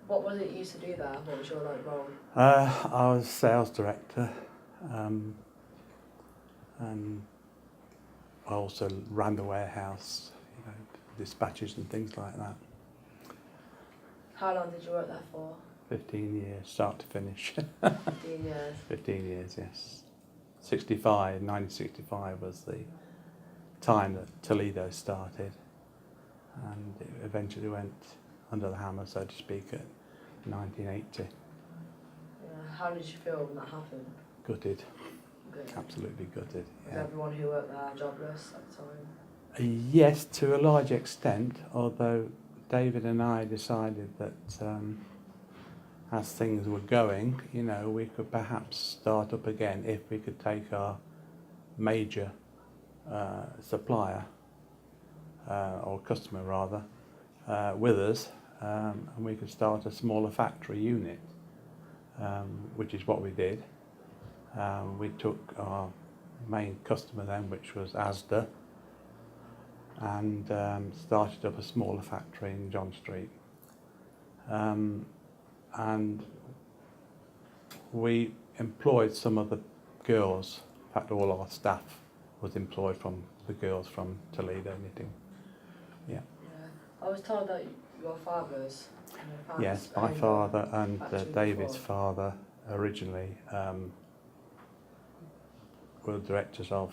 What was it you used to do there? What was your role? I was sales director, and I also ran the warehouse, dispatches and things like that. How long did you work there for? 15 years, start to finish. 15 years. 15 years, yes. 1965 was the time that Toledo started, and it eventually went under the hammer, so to speak, at 1980. Yeah. How did you feel when that happened? Gutted, Good. absolutely gutted. Was Yeah. everyone who worked there jobless at the time? Yes, to a large extent, although David and I decided that as things were going, we could perhaps start up again if we could take our major supplier, or customer rather, with us, and we could start a smaller factory unit, which is what we did. We took our main customer then, which was Asda, and started up a smaller factory in John Street. And we employed some of the girls. In fact, all our staff was employed from the girls from Toledo knitting. Yeah. I was told that your father's. Yes, my father and David's before. father originally were directors of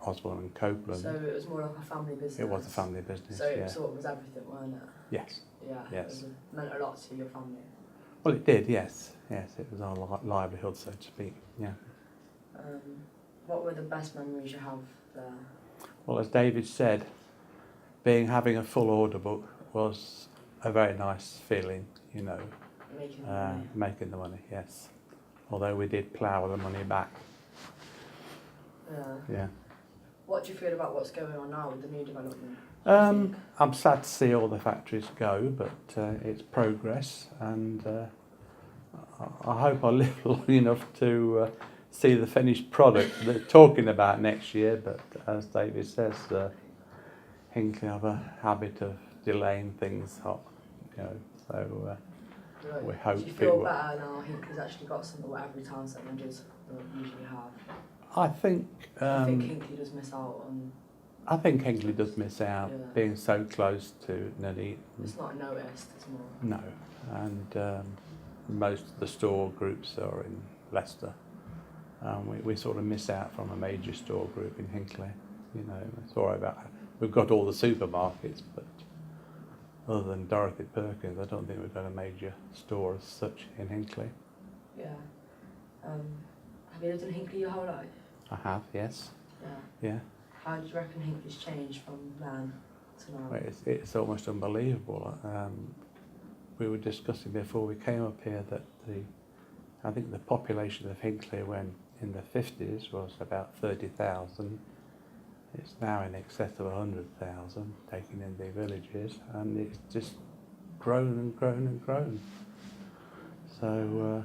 Osborne and Copeland. So it was more like a family business. It was a family business. So it yeah. sort of was everything, wasn't it? Yes. Yeah. Yes. It meant a lot to your family. Well, it did. Yes. Yes, it was our livelihood, so to speak. Yeah. What were the best memories you have there? Well, as David said, having a full order book was a very nice feeling, Making the money. making the money, yes. Although we did plough the money back. Yeah. Yeah. What do you feel about what's going on now with the new development? I'm sad to see all the factories go, but it's progress, and I hope I live long enough to see the finished product they're talking about next year. But as David says, Hinckley have a habit of delaying things, so we hope. Do you feel better now? Hinckley's actually got some of what every town centre does usually have. I think Hinckley does miss out on. I think Hinckley does miss out being so close to Nuneaton. It's not noticed, it's more. No, and most of the store groups are in Leicester. We sort of miss out from a major store group in Hinckley. It's all right about. We've got all the supermarkets, but other than Dorothy Perkins, I don't think we've got a major store as such in Hinckley. Yeah. Have you lived in Hinckley your whole life? I have, yes. Yeah. Yeah. How do you reckon Hinckley's changed from then to now? Well, it's almost unbelievable. We were discussing before we came up here that I think the population of Hinckley when in the 50s was about 30,000. It's now in excess of 100,000, taking in the villages, and it's just grown and grown and grown. So.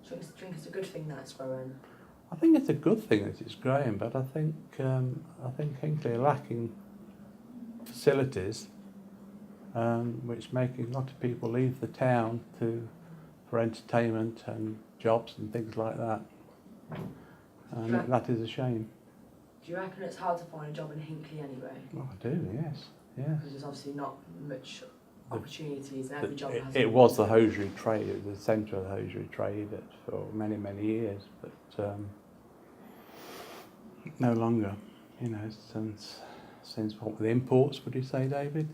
Do you think it's a good thing that it's growing? I think it's a good thing that it's growing, but I think Hinckley are lacking facilities, which making a lot of people leave the town for entertainment and jobs and things like that, and that is a shame. Do you reckon it's hard to find a job in Hinckley anyway? Oh, I do, yes. Because there's obviously not much opportunities, and every job has. It was the hosiery trade, it was the centre of the hosiery trade for many, many years, but no longer. Since what were the imports? Would you say, David?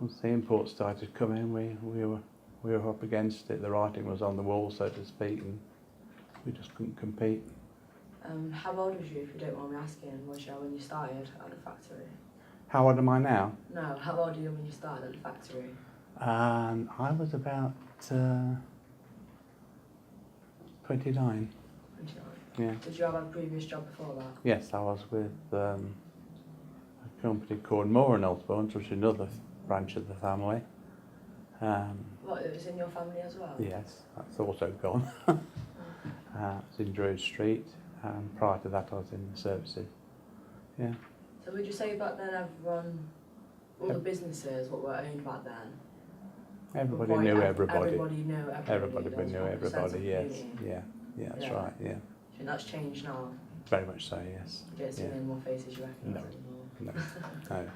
Once the imports started to come in, we were up against it. The writing was on the wall, so to speak, and we just couldn't compete. How old was you, if you don't mind me asking, was you when you started at the factory? How old am I now? No, how old are you when you started at the factory? I was about 29. 29. Yeah. Did you have a previous job before that? Yes, I was with a company called Moore and Osborne, which is another branch of the family. What, it was in your family as well? Yes, that's also gone. It's in Druid Street, and prior to that I was in the services. Yeah. So would you say back then all the businesses, what were owned back then, Everybody Quite knew ev- everybody. Everybody knew everybody. Everybody There was knew more of a sense everybody, of yes. community. Yeah, that's Yeah. right, yeah. Do you think that's changed now? Very much so, yes. You don't see Yeah. many more faces you recognise No. anymore. No, no.